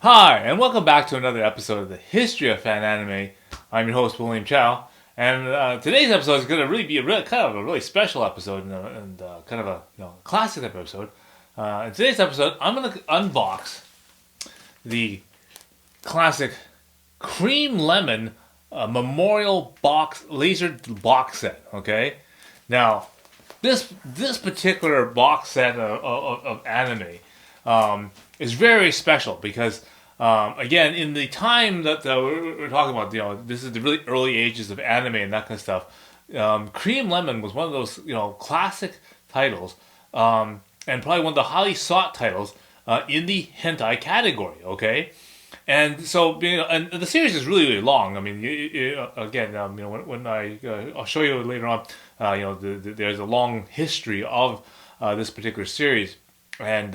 Hi, and welcome back to another episode of the History of Fan Anime. I'm your host, William Chow, and today's episode is going to really be kind of a really special episode and kind of a classic type episode. In today's episode, I'm going to unbox the classic Cream Lemon Memorial Laser box set. Okay, now this particular box set of anime is very special because again, in the time that we're talking about, this is the really early ages of anime and that kind of stuff. Cream Lemon was one of those classic titles, and probably one of the highly sought titles in the hentai category. Okay. And so, and the series is really, really long. I mean, again, when I'll show you later on, there's a long history of this particular series, and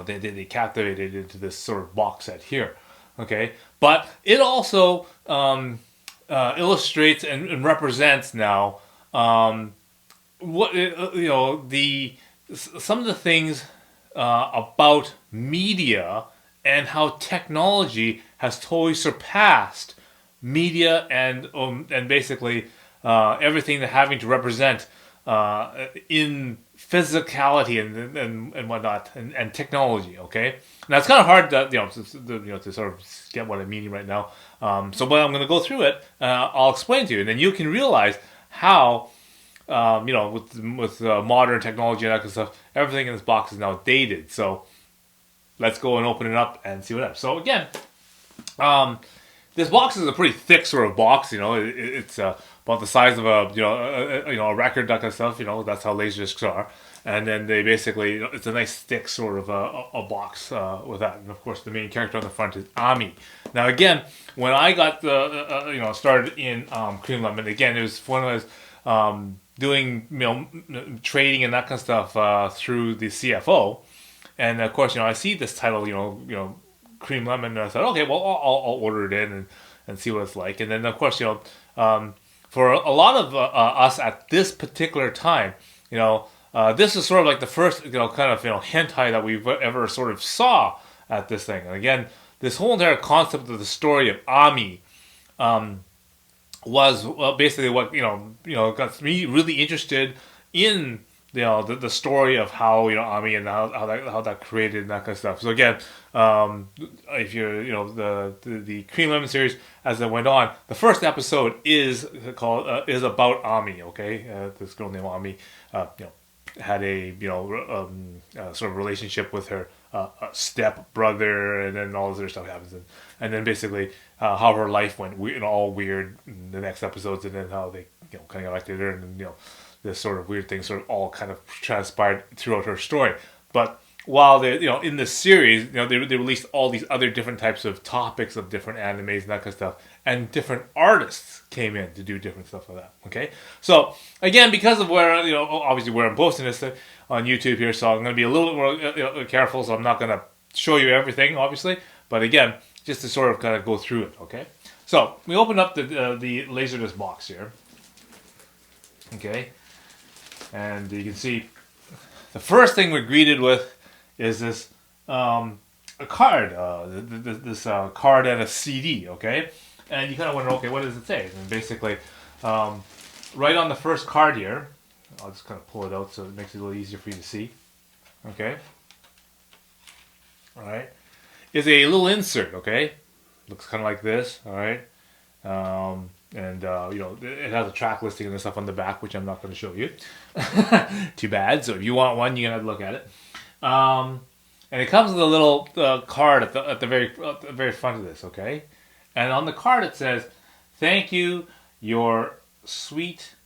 they captivated into this sort of box set here. Okay, but it also illustrates and represents now what some of the things about media and how technology has totally surpassed media and basically everything that having to represent in physicality and whatnot and technology. Okay, now it's kind of hard to sort of get what I'm meaning right now. So, but I'm going to go through it. I'll explain to you, and then you can realize how with modern technology and that kind of stuff, everything in this box is now dated. So let's go and open it up and see what happens. So again, this box is a pretty thick sort of box. It's about the size of a record, that kind of stuff. That's how laserdiscs are. And then they basically, it's a nice thick sort of a box with that. And of course, the main character on the front is Ami. Now again, when I got started in Cream Lemon, again, it was when I was doing trading and that kind of stuff through the CFO. And of course, I see this title, Cream Lemon, and I thought, okay, well, I'll order it in and see what it's like. And then, of course, for a lot of us at this particular time, this is sort of like the first, kind of, hentai that we've ever sort of saw at this thing. And again, this whole entire concept of the story of Ami was basically what got me really interested in the story of how Ami and how that created and that kind of stuff. So again, if you're the Cream Lemon series as it went on, the first episode is called is about Ami. Okay, this girl named Ami, had a sort of relationship with her step brother, and then all this other stuff happens, and then basically how her life went all weird in the next episodes, and then how they kind of elected her, and then this sort of weird thing sort of all kind of transpired throughout her story. But while they, in this series, they released all these other different types of topics of different animes and that kind of stuff, and different artists came in to do different stuff like that. Okay, so again, because of where obviously where I'm posting this on YouTube here, so I'm going to be a little bit more careful. So I'm not going to show you everything, obviously, but again, just to sort of kind of go through it. Okay, so we open up the Laserdisc box here. Okay. And you can see the first thing we're greeted with is this a card, this card and a CD, okay? And you kind of wonder, okay, what does it say? And basically, right on the first card here, I'll just kind of pull it out so it makes it a little easier for you to see, okay? All right, is a little insert, okay? Looks kind of like this, all right? And it has a track listing and stuff on the back, which I'm not going to show you. Too bad. So if you want one, you can have a look at it. And it comes with a little card at the very front of this. Okay, and on the card it says, "Thank you, your sweet."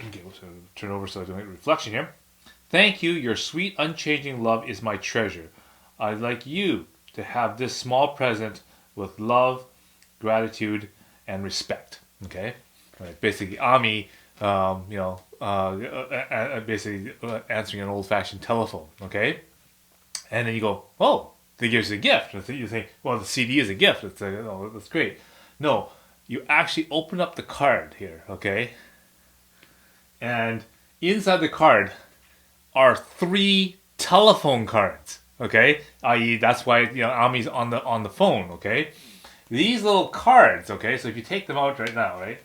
Okay, so turn over so I don't get reflection here. Thank you, your sweet, unchanging love is my treasure. I'd like you to have this small present with love, gratitude, and respect. Okay, right. Basically, Ami, basically answering an old-fashioned telephone. Okay, and then you go, oh, they give us a gift. You think, well, the CD is a gift. It's like, oh, that's great. No, you actually open up the card here. Okay, and inside the card are 3 telephone cards. Okay, i.e., that's why Ami's on the phone. Okay, these little cards. Okay, so if you take them out right now, right?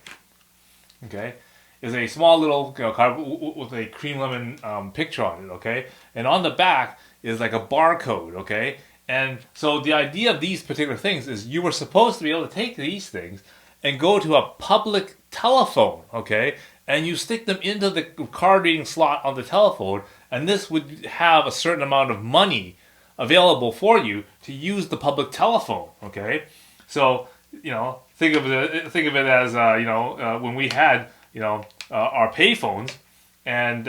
Okay, is a small little card with a cream lemon picture on it. Okay, and on the back is like a barcode. Okay, and so the idea of these particular things is you were supposed to be able to take these things and go to a public telephone. Okay, and you stick them into the card reading slot on the telephone, and this would have a certain amount of money available for you to use the public telephone. Okay, so think of it as when we had our payphones, and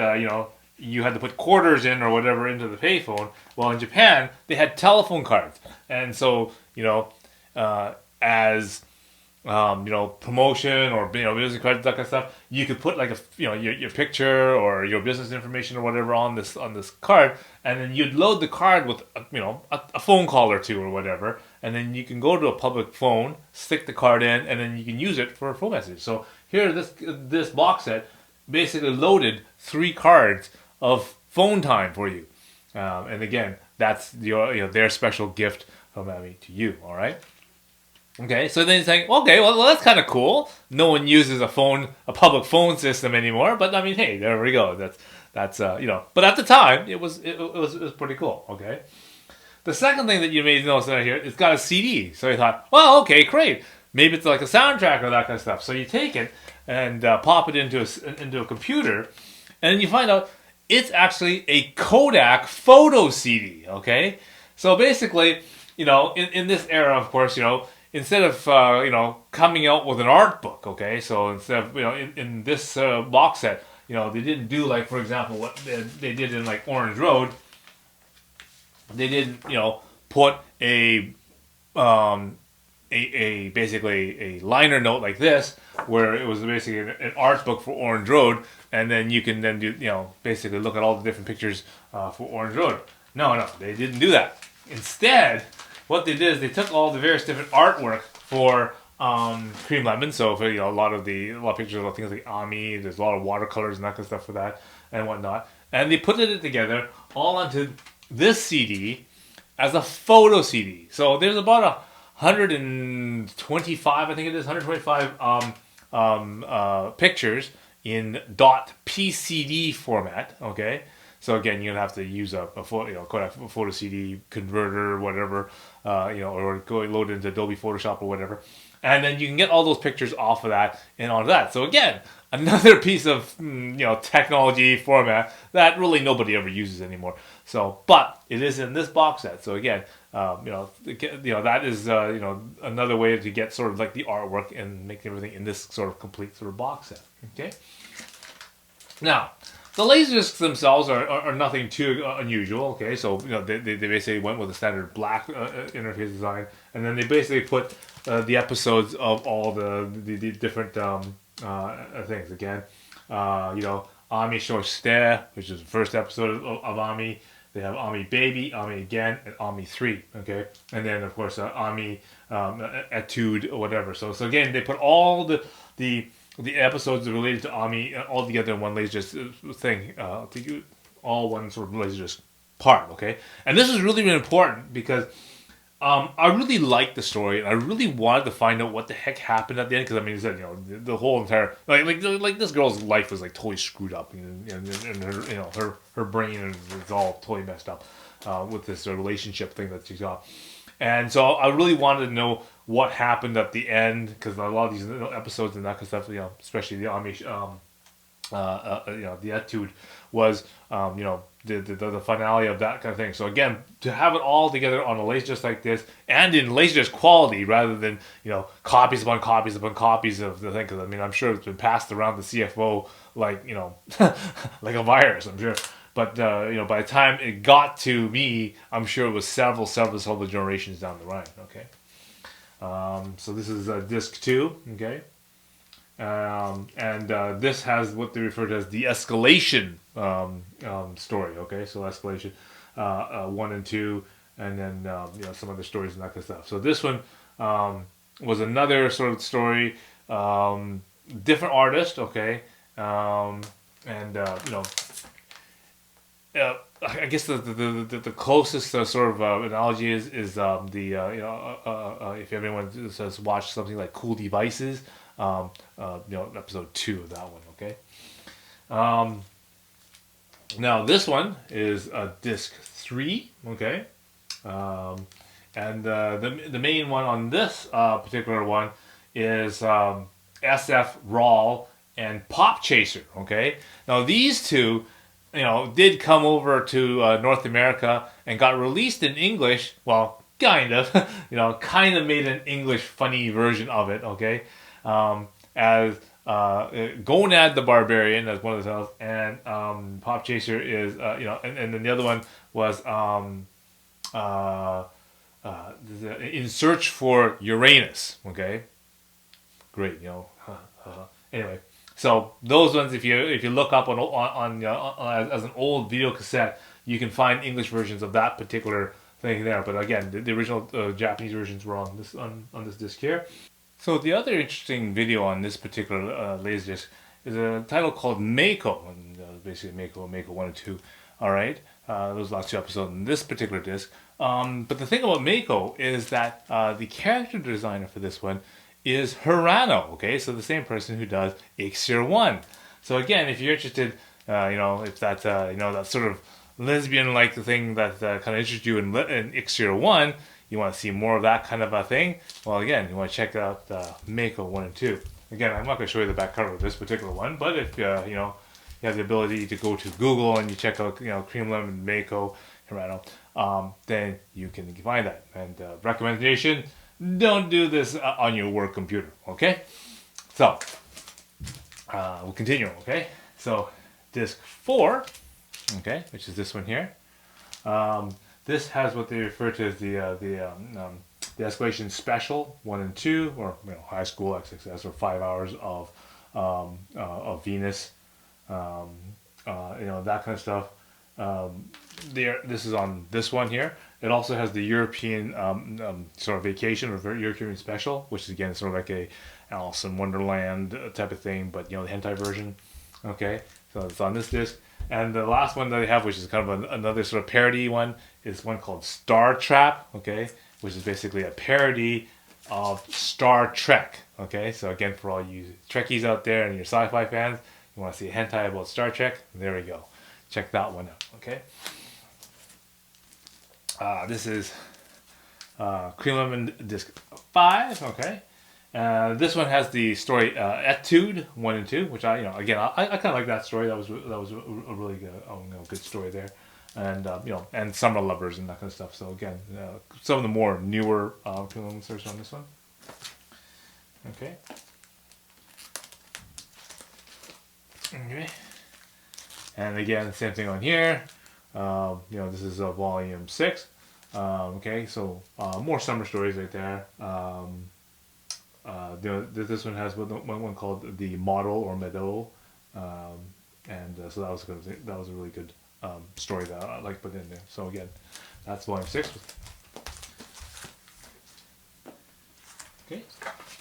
you had to put quarters in or whatever into the payphone. Well, in Japan they had telephone cards, and so as promotion or business cards, that kind of stuff, you could put like your picture or your business information or whatever on this card, and then you'd load the card with a phone call or two or whatever, and then you can go to a public phone, stick the card in, and then you can use it for a phone message. So here, this box set basically loaded 3 cards of phone time for you, and again, that's their special gift from Abby to you. All right. Okay, so then it's like, okay, well that's kind of cool. No one uses a public phone system anymore. But I mean, hey, there we go. That's But at the time, it was pretty cool. Okay. The second thing that you may notice out here, it's got a CD. So you thought, well, okay, great. Maybe it's like a soundtrack or that kind of stuff. So you take it and pop it into a computer, and then you find out it's actually a Kodak photo CD. Okay. So basically, in this era, of course, instead of coming out with an art book, okay, so instead of in this box set, they didn't do, like, for example, what they did in like Orange Road. They didn't put basically a liner note like this, where it was basically an art book for Orange Road, and then you can then do basically look at all the different pictures for Orange Road. No, they didn't do that. Instead, what they did is they took all the various different artwork for Cream Lemon. So for a lot of pictures of things like Ami, there's a lot of watercolors and that kind of stuff for that and whatnot. And they put it together all onto this CD as a photo CD. So there's about 125, I think it is 125 pictures in .pcd format. Okay. So again, you're gonna have to use a Kodak photo CD converter or whatever, or go load it into Adobe Photoshop or whatever, and then you can get all those pictures off of that and onto that. So again, another piece of technology format that really nobody ever uses anymore. So, but it is in this box set. So again, that is another way to get sort of like the artwork and make everything in this sort of complete sort of box set. Okay. Now, the laserdiscs themselves are nothing too unusual. Okay, so they basically went with a standard black interface design, and then they basically put the episodes of all the different things. Again, Ami Shorste, which is the first episode of Ami. They have Ami Baby, Ami Again, and Ami 3. Okay, and then of course Ami Etude or whatever. So again, they put all the episodes related to Ami all together in one laserdisc thing, all one sort of laserdisc part. Okay, and this is really, really important because I really liked the story, and I really wanted to find out what the heck happened at the end. Because I mean, you said the whole entire like this girl's life was like totally screwed up, and her brain is all totally messed up with this relationship thing that she's got. And so I really wanted to know what happened at the end, because a lot of these episodes and that kind of stuff, especially the Amish, the Etude was, the finale of that kind of thing. So again, to have it all together on a laserdisc like this, and in laserdisc quality, rather than copies upon copies upon copies of the thing, because I mean, I'm sure it's been passed around the CFO like like a virus, I'm sure. But by the time it got to me, I'm sure it was several generations down the line. Okay. So this is disc 2. Okay. And this has what they refer to as the escalation story. Okay, so escalation 1 and 2, and then some other stories and that kind of stuff. So this one was another sort of story, different artist. Okay, and I guess the closest sort of analogy is the if everyone has watched something like Cool Devices, episode 2 of that one. Okay. Um, Now this one is disc 3. Okay. Um, and the main one on this particular one is SF Raw and Pop Chaser. Okay. Now these two, did come over to North America and got released in English. Well, kind of, kind of made an English funny version of it. Okay, as Gonad the Barbarian as one of the titles, and Pop Chaser is and then the other one was uh, In Search for Uranus. Okay, great. Anyway, so those ones, if you look up as an old video cassette, you can find English versions of that particular thing there. But again, the original Japanese versions were on this disc here. So the other interesting video on this particular Laserdisc is a title called Mako, and basically Mako 1 and 2. All right, those last 2 episodes in this particular disc. But the thing about Mako is that the character designer for this one is Hirano. Okay, so the same person who does Ixir 1. So again, if you're interested, if that that sort of lesbian-like thing that kind of interested you in Ixir 1, you want to see more of that kind of a thing, well, again, you want to check out Mako 1 and 2. Again, I'm not going to show you the back cover of this particular one, but if you have the ability to go to Google and you check out Cream Lemon Mako Hirano, then you can find that. And recommendation: don't do this on your work computer. Okay, so we'll continue. Okay, so disc 4, okay, which is this one here. This has what they refer to as the escalation special 1 and 2, or high school XXS, or 5 hours of Venus, that kind of stuff. This is on this one here. It also has the European sort of vacation or European special, which is again sort of like a Alice in Wonderland type of thing, but the hentai version. Okay, so it's on this disc. And the last one that they have, which is kind of another sort of parody one, is one called Star Trap, okay, which is basically a parody of Star Trek, okay. So again, for all you Trekkies out there and your sci-fi fans, you want to see a hentai about Star Trek, there we go. Check that one out, okay. This is Cream Lemon Disc 5, okay. This one has the story Etude 1 and 2, which I kind of like that story. That was a really good story there, and and Summer Lovers and that kind of stuff. So again, some of the more newer film search on this one. Okay. Okay. And again, same thing on here. This is volume 6. Okay, so more summer stories right there. This one has one called the Model or Meadow, so that was a really good story that I like put in there. So again, that's volume 6. Okay,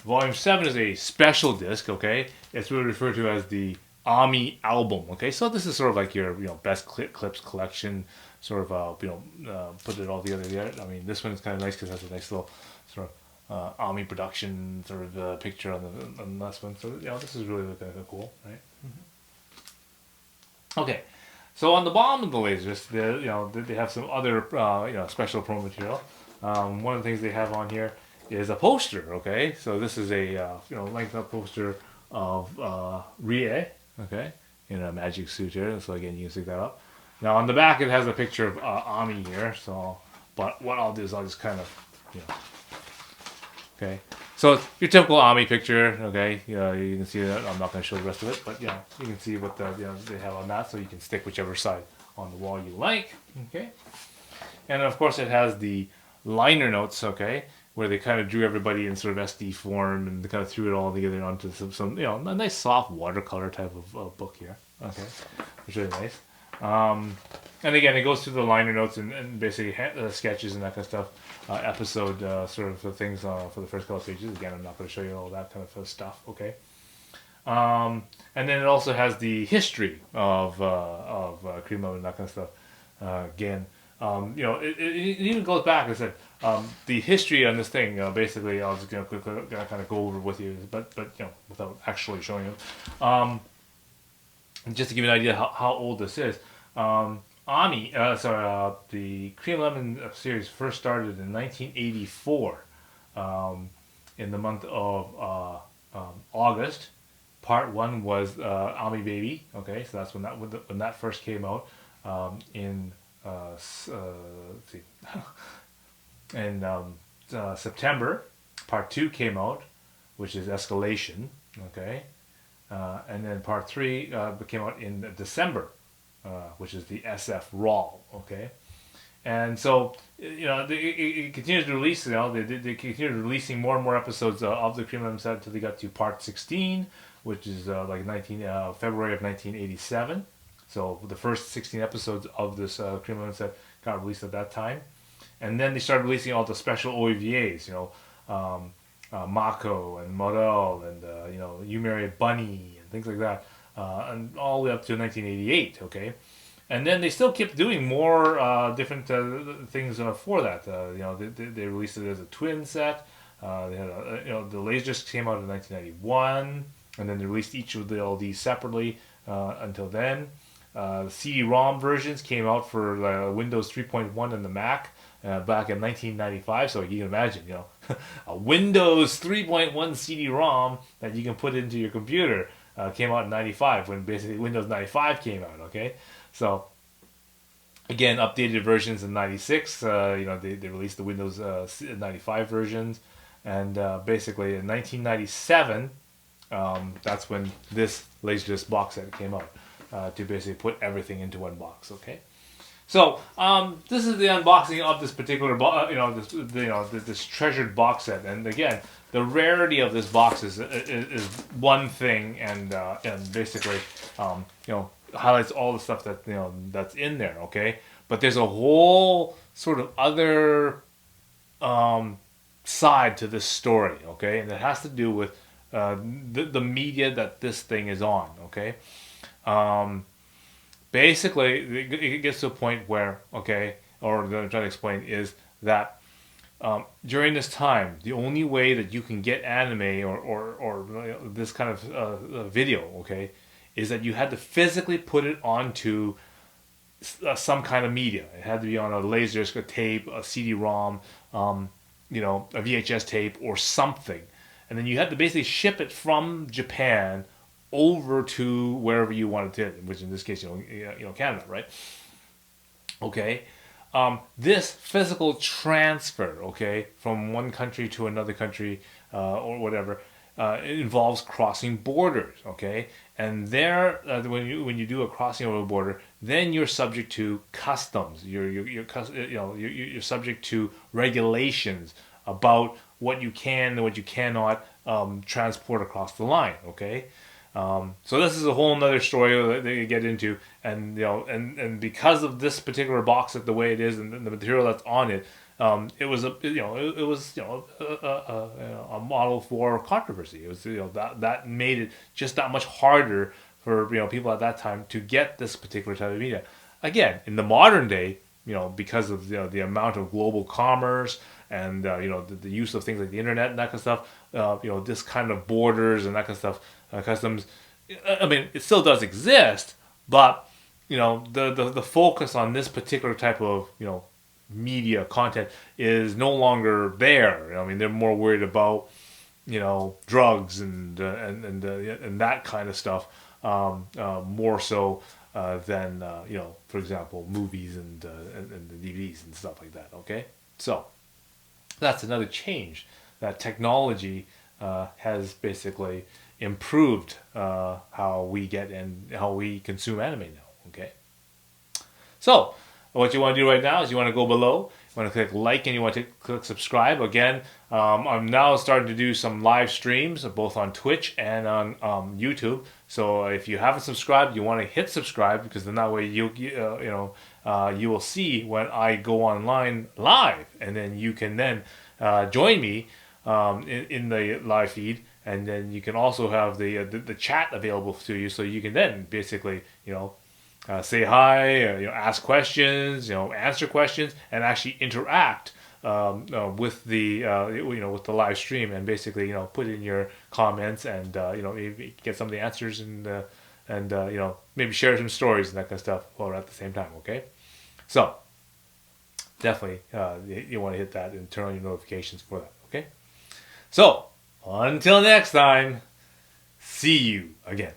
volume 7 is a special disc. Okay, it's really referred to as the Ami album. Okay, so this is sort of like your best clips collection, sort of put it all together there. I mean, this one is kind of nice because it has a nice little sort of Ami production sort of picture on the last one. So this is really kind of cool, right? Mm-hmm. Okay, so on the bottom of the lasers, they have some other special promo material. One of the things they have on here is a poster. Okay, so this is a length up poster of Rie. Okay, in a magic suit here. So again, you can stick that up. Now on the back, it has a picture of Ami here. So, but what I'll do is I'll just kind of Okay, so it's your typical Ami picture. Okay, you can see that. I'm not going to show the rest of it, but you can see what they have on that. So you can stick whichever side on the wall you like. Okay, and of course it has the liner notes. Okay, where they kind of drew everybody in sort of SD form and they kind of threw it all together onto some a nice soft watercolor type of book here. Okay, which is really nice. And again, it goes through the liner notes and basically sketches and that kind of stuff, episode sort of things for the first couple of pages. Again, I'm not going to show you all that kind of stuff. Okay. And then it also has the history of Cream and that kind of stuff. Again, it even goes back. I said the history on this thing. Basically, I was just gonna kind of go over with you, but without actually showing you. Just to give you an idea how old this is. The Cream Lemon series first started in 1984, in the month of August. Part one was Ami Baby. Okay, so that's when that first came out. In let's see, in September. Part two came out, which is Escalation. Okay, and then part three came out in December, which is the SF Raw. Okay, and so it continues to release. They continue releasing more and more episodes of the Cream Lemon set until they got to part 16, which is like February of 1987. So the first 16 episodes of this Cream Lemon set got released at that time, and then they started releasing all the special OVAs. Mako and Morel and You Marry a Bunny and things like that, and all the way up to 1988. Okay, and then they still kept doing more different things for that. They released it as a twin set. They had the Laserdisc came out in 1991, and then they released each of all these separately until then. The CD-ROM versions came out for Windows 3.1 and the Mac back in 1995. So you can imagine, a Windows 3.1 CD-ROM that you can put into your computer came out in 95 when basically Windows 95 came out. Okay, so again, updated versions in 96. They released the Windows 95 versions, and basically in 1997, that's when this Laserdisc box set came out. To basically put everything into one box. Okay, so this is the unboxing of this particular this treasured box set, and again, the rarity of this box is one thing, and basically highlights all the stuff that that's in there. Okay, but there's a whole sort of other side to this story. Okay, and it has to do with the media that this thing is on. Okay. Basically, it gets to a point where, or what I'm trying to explain is that during this time, the only way that you can get anime or this kind of video, is that you had to physically put it onto some kind of media. It had to be on a laserdisc, a tape, a CD-ROM, a VHS tape, or something. And then you had to basically ship it from Japan over to wherever you wanted to, which in this case, Canada, right? Okay, this physical transfer, from one country to another country or whatever, it involves crossing borders, and there, when you do a crossing over a border, then you're subject to customs. You're subject to regulations about what you can and what you cannot transport across the line, so this is a whole nother story that they get into, and and because of this particular box set, the way it is, and the material that's on it, it was a model for controversy. It was that made it just that much harder for people at that time to get this particular type of media. Again, in the modern day, because of the amount of global commerce and the use of things like the internet and that kind of stuff, this kind of borders and that kind of stuff, customs. I mean, it still does exist, but the focus on this particular type of media content is no longer there. I mean, they're more worried about drugs and that kind of stuff more so than for example, movies and the DVDs and stuff like that. Okay, so that's another change that technology has basically improved how we get and how we consume anime now. Okay, so what you want to do right now is you want to go below, you want to click like, and you want to click subscribe. Again, I'm now starting to do some live streams both on Twitch and on YouTube. So if you haven't subscribed, you want to hit subscribe, because then that way you will see when I go online live, and then you can then join me in the live feed, and then you can also have the chat available to you, so you can then basically say hi, ask questions, answer questions, and actually interact with the with the live stream, and basically put in your comments, and maybe get some of the answers, and maybe share some stories and that kind of stuff while at the same time. Okay, so definitely you want to hit that and turn on your notifications for that. Okay, so until next time, see you again.